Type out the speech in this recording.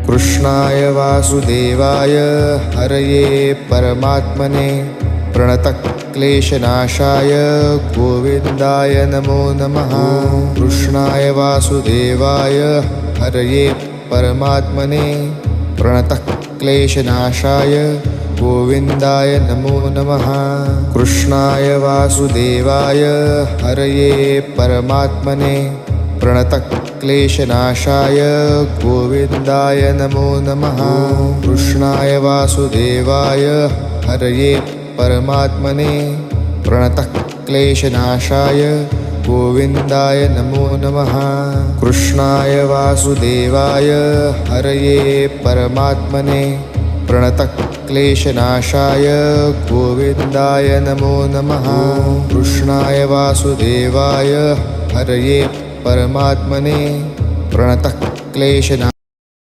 कृष्णाय वासुदेवाय हरये परमात्मने प्रणतक्लेशनाशाय गोविन्दाय नमो नमः। कृष्णाय वासुदेवाय हरये परमात्मने प्रणतक्लेशनाशाय गोविन्दाय नमो नमः। कृष्णाय वासुदेवाय हरये परमात्मने प्रणतक्लेशनाशाय गोविन्दाय नमो नमः। कृष्णाय वासुदेवाय हरये परमात्मने प्रणतक्लेशनाशाय गोविन्दाय नमो नमः। कृष्णाय वासुदेवाय हरये परमात्मने प्रणतक्लेशनाशाय गोविन्दाय नमो नमः। कृष्णाय वासुदेवाय हरये परमात्मने प्रणतक्लेशनाशाय